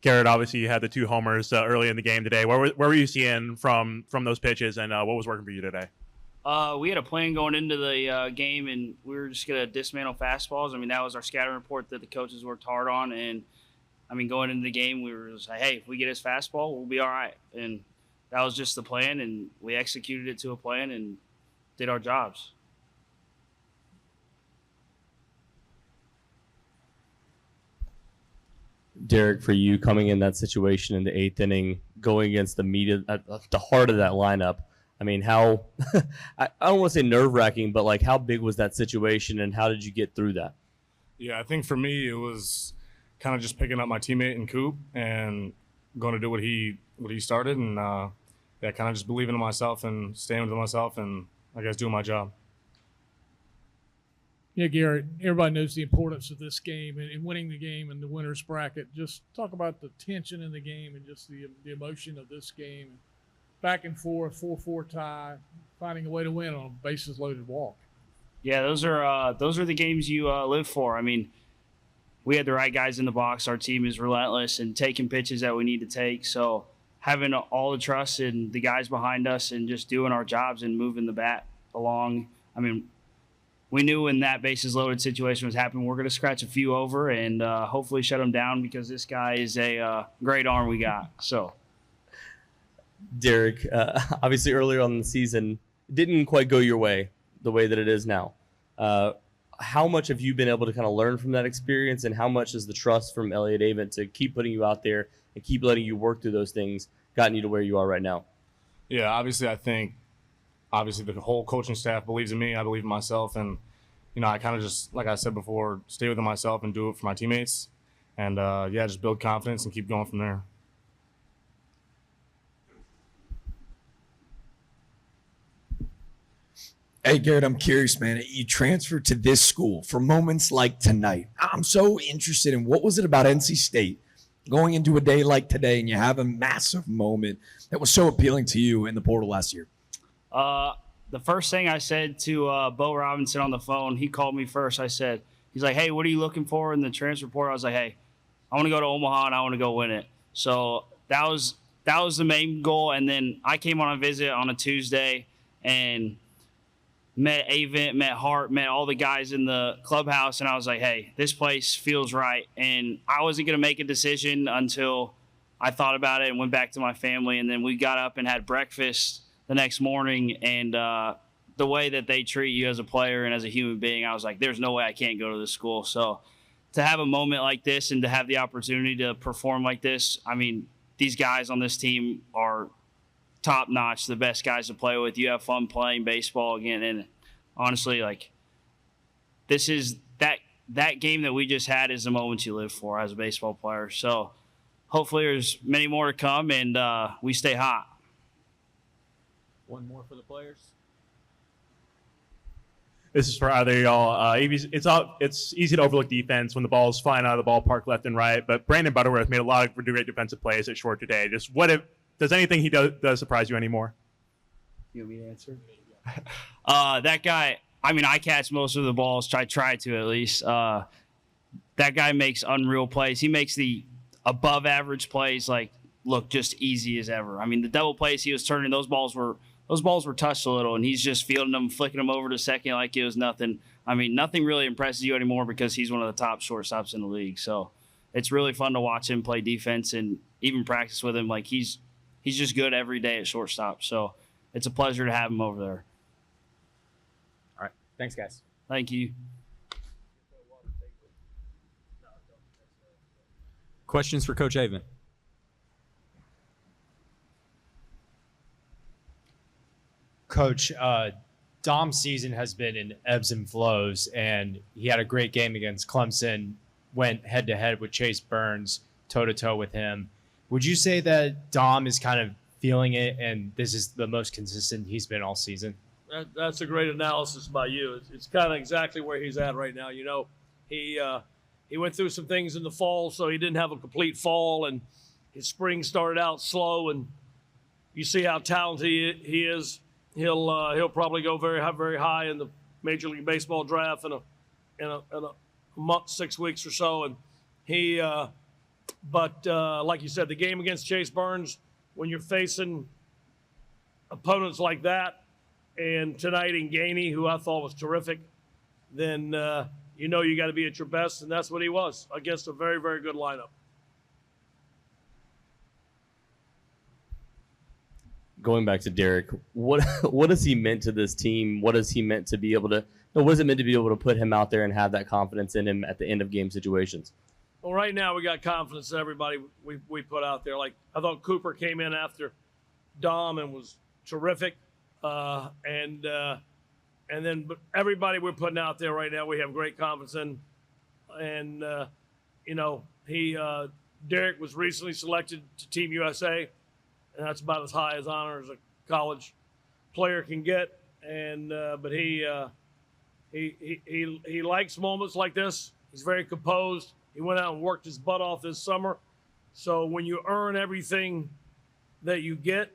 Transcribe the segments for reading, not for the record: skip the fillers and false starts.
Garrett, obviously you had the 2 homers early in the game today. Where were you seeing from those pitches, and what was working for you today? We had a plan going into the game, and we were just going to dismantle fastballs. I mean, that was our scouting report that the coaches worked hard on. And, I mean, going into the game, we were just like, hey, if we get his fastball, we'll be all right. And that was just the plan, and we executed it to a plan and did our jobs. Derrick, for you coming in that situation in the 8th inning, going against the meat at the heart of that lineup, I mean, how I don't want to say nerve-wracking, but like how big was that situation and how did you get through that? Yeah, I think for me it was kind of just picking up my teammate in Coop and going to do what he started, and yeah, kind of just believing in myself and staying with myself and I guess doing my job. Yeah, Garrett, everybody knows the importance of this game and winning the game and the winner's bracket. Just talk about the tension in the game and just the emotion of this game. Back and forth, 4-4 tie, finding a way to win on a bases-loaded walk. Yeah, those are the games you live for. I mean, we had the right guys in the box. Our team is relentless and taking pitches that we need to take. So having all the trust in the guys behind us and just doing our jobs and moving the bat along. I mean, we knew when that bases loaded situation was happening, we're going to scratch a few over and hopefully shut him down because this guy is a great arm we got. So, Derrick, obviously earlier on in the season, didn't quite go your way the way that it is now. How much have you been able to kind of learn from that experience, and how much has the trust from Elliott Avent to keep putting you out there and keep letting you work through those things gotten you to where you are right now? Yeah, obviously I think the whole coaching staff believes in me. I believe in myself, and I kind of just, like I said before, stay within myself and do it for my teammates, and yeah, just build confidence and keep going from there. Hey, Garrett, I'm curious, man. You transferred to this school for moments like tonight. I'm so interested in what was it about NC State going into a day like today and you have a massive moment that was so appealing to you in the portal last year? The first thing I said to Bo Robinson on the phone, he called me first. He's like, hey, what are you looking for in the transfer portal? I was like, hey, I want to go to Omaha and I want to go win it. So that was the main goal. And then I came on a visit on a Tuesday and met Avent, met Hart, met all the guys in the clubhouse, and I was like, hey, this place feels right. And I wasn't going to make a decision until I thought about it and went back to my family. And then we got up and had breakfast the next morning, and the way that they treat you as a player and as a human being, I was like, there's no way I can't go to this school. So to have a moment like this and to have the opportunity to perform like this, I mean, these guys on this team are top notch, the best guys to play with. You have fun playing baseball again, and honestly, like, this is that game that we just had is the moment you live for as a baseball player. So hopefully there's many more to come, and we stay hot. One more for the players. This is for either of y'all. It's easy to overlook defense when the ball's flying out of the ballpark left and right, but Brandon Butterworth made a lot of great defensive plays at short today. Just does anything he does surprise you anymore? You want me to answer? That guy, I mean, I catch most of the balls. I try to, at least. That guy makes unreal plays. He makes the above average plays look just easy as ever. I mean, the double plays he was turning, those balls were touched a little, and he's just fielding them, flicking them over to second like it was nothing. I mean, nothing really impresses you anymore because he's one of the top shortstops in the league. So it's really fun to watch him play defense and even practice with him. Like, he's just good every day at shortstop. So it's a pleasure to have him over there. All right. Thanks, guys. Thank you. Questions for Coach Avent? Coach, Dom's season has been in ebbs and flows, and he had a great game against Clemson, went head-to-head with Chase Burns, toe-to-toe with him. Would you say that Dom is kind of feeling it, and this is the most consistent he's been all season? That's a great analysis by you. It's kind of exactly where he's at right now. You know, he went through some things in the fall, so he didn't have a complete fall, and his spring started out slow, and you see how talented he is. He'll probably go very high in the Major League Baseball draft in a month, 6 weeks or so, and he But like you said, the game against Chase Burns, when you're facing opponents like that, and tonight in Gainey, who I thought was terrific, then you know you got to be at your best, and that's what he was against a very, very good lineup. Going back to Derrick, what has he meant to this team? What has he meant to be able to? What is it meant to be able to put him out there and have that confidence in him at the end of game situations? Well, right now we got confidence in everybody we put out there. Like I thought Cooper came in after Dom and was terrific, and then but everybody we're putting out there right now we have great confidence in, and you know Derrick was recently selected to Team USA, and that's about as high as honor as a college player can get. And but he likes moments like this. He's very composed. He went out and worked his butt off this summer. So when you earn everything that you get,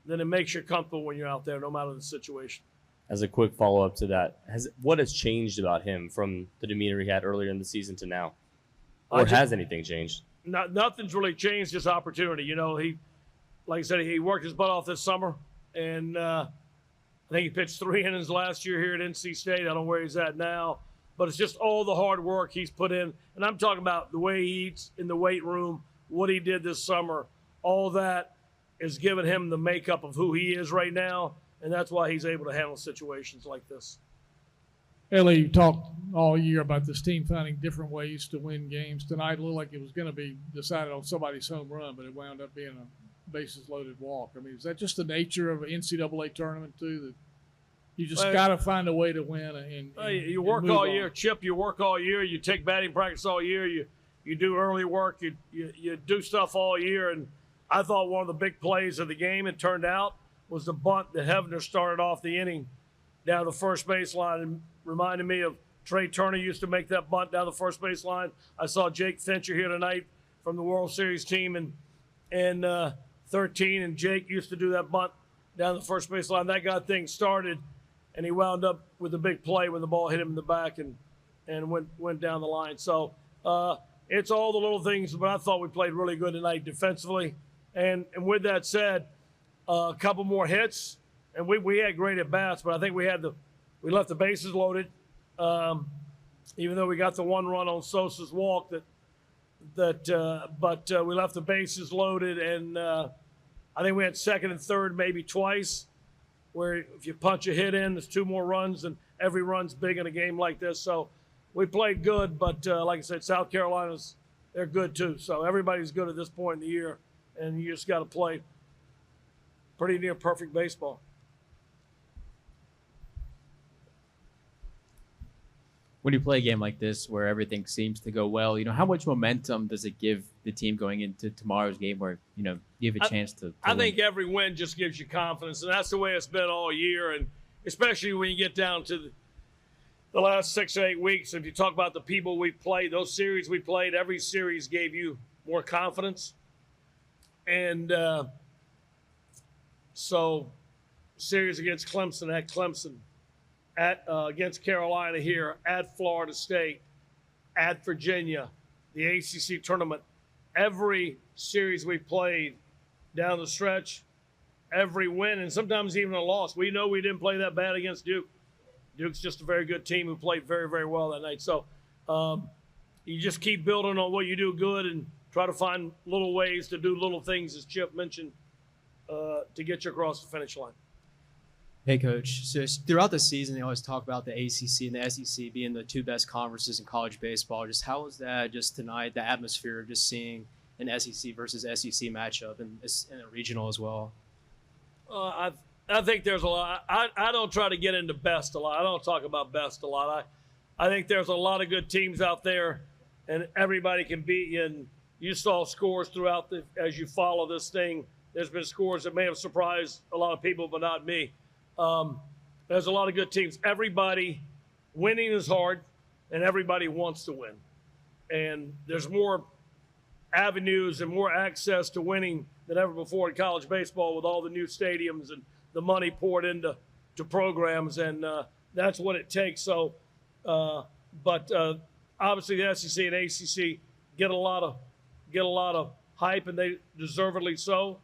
then it makes you comfortable when you're out there, no matter the situation. As a quick follow-up to that, what has changed about him from the demeanor he had earlier in the season to now? Or has anything changed? Nothing's really changed, just opportunity. You know, like I said, he worked his butt off this summer, and I think he pitched 3 innings last year here at NC State. I don't know where he's at now, but it's just all the hard work he's put in. And I'm talking about the way he eats in the weight room, what he did this summer, all that is giving him the makeup of who he is right now, and that's why he's able to handle situations like this. Ellie, you talked all year about this team finding different ways to win games. Tonight it looked like it was going to be decided on somebody's home run, but it wound up being a bases-loaded walk. I mean, is that just the nature of an NCAA tournament, too, that you just got to find a way to win? And you work all year, Chip. You work all year. You take batting practice all year. You do early work. You do stuff all year. And I thought one of the big plays of the game, it turned out, was the bunt that Hefner started off the inning down the first baseline, and reminded me of Trey Turner used to make that bunt down the first baseline. I saw Jake Fincher here tonight from the World Series team and 13, and Jake used to do that bunt down the first baseline. That got things started, and he wound up with a big play when the ball hit him in the back and went down the line. So it's all the little things, but I thought we played really good tonight defensively. And with that said, a couple more hits, and we had great at bats, but I think we left the bases loaded, even though we got the 1 run on Sosa's walk. But we left the bases loaded, and I think we had second and third maybe twice, where if you punch a hit in, there's 2 more runs, and every run's big in a game like this. So we played good, but like I said, South Carolina's, they're good too. So everybody's good at this point in the year, and you just got to play pretty near perfect baseball. When you play a game like this where everything seems to go well, how much momentum does it give the team going into tomorrow's game where, you have a chance to I think every win just gives you confidence, and that's the way it's been all year, and especially when you get down to the last 6 or 8 weeks. If you talk about the people we played, those series we played, every series gave you more confidence. And so series against Clemson, at Clemson, against Carolina here, at Florida State, at Virginia, the ACC tournament, every series we played down the stretch, every win, and sometimes even a loss. We know we didn't play that bad against Duke. Duke's just a very good team who played very, very well that night. So you just keep building on what you do good and try to find little ways to do little things, as Chip mentioned, to get you across the finish line. Hey, Coach. So throughout the season, they always talk about the ACC and the SEC being the 2 best conferences in college baseball. Just how was that just tonight, the atmosphere of just seeing an SEC versus SEC matchup and a regional as well? I think there's a lot. I don't try to get into best a lot. I don't talk about best a lot. I think there's a lot of good teams out there, and everybody can beat you. And you saw scores throughout as you follow this thing. There's been scores that may have surprised a lot of people, but not me. There's a lot of good teams. Everybody winning is hard, and everybody wants to win. And there's more avenues and more access to winning than ever before in college baseball with all the new stadiums and the money poured into programs, and that's what it takes. So, but obviously the SEC and ACC get a lot get a lot of hype, and they deservedly so.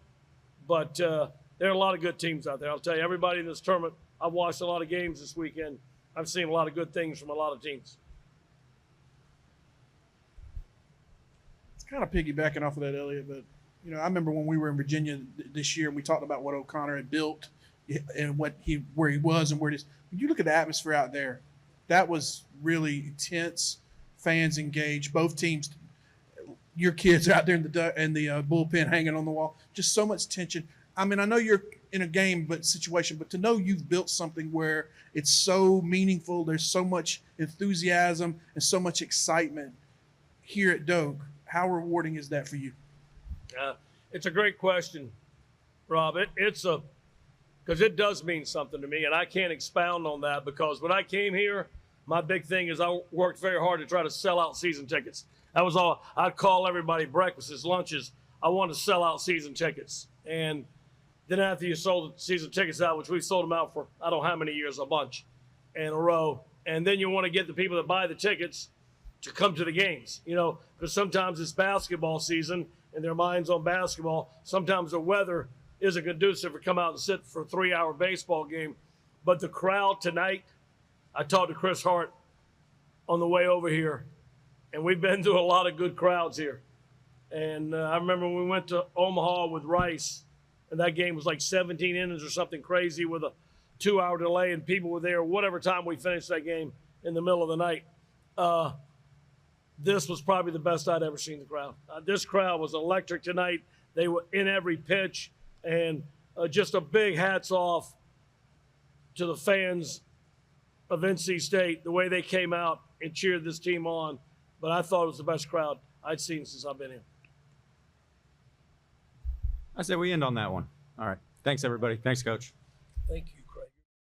But there are a lot of good teams out there. I'll tell you, everybody in this tournament, I've watched a lot of games this weekend. I've seen a lot of good things from a lot of teams. It's kind of piggybacking off of that, Elliott, but I remember when we were in Virginia this year and we talked about what O'Connor had built and where he was and where it is. When you look at the atmosphere out there, that was really intense. Fans engaged, both teams. Your kids are out there in the bullpen hanging on the wall. Just so much tension. I mean, I know you're in a game situation, but to know you've built something where it's so meaningful, there's so much enthusiasm and so much excitement here at Doak. How rewarding is that for you? It's a great question, Rob. Because it does mean something to me, and I can't expound on that because when I came here, my big thing is I worked very hard to try to sell out season tickets. That was all. I'd call everybody breakfasts, lunches. I wanted to sell out season tickets. And then after you sold the season tickets out, which we sold them out for I don't know how many years, a bunch in a row, and then you want to get the people that buy the tickets to come to the games, because sometimes it's basketball season and their mind's on basketball. Sometimes the weather isn't conducive to come out and sit for a 3-hour baseball game. But the crowd tonight, I talked to Chris Hart on the way over here, and we've been to a lot of good crowds here. And I remember when we went to Omaha with Rice, and that game was like 17 innings or something crazy with a 2-hour delay, and people were there whatever time we finished that game in the middle of the night. This was probably the best I'd ever seen the crowd. This crowd was electric tonight. They were in every pitch, and just a big hats off to the fans of NC State, the way they came out and cheered this team on. But I thought it was the best crowd I'd seen since I've been here. I say we end on that one. All right. Thanks, everybody. Thanks, Coach. Thank you.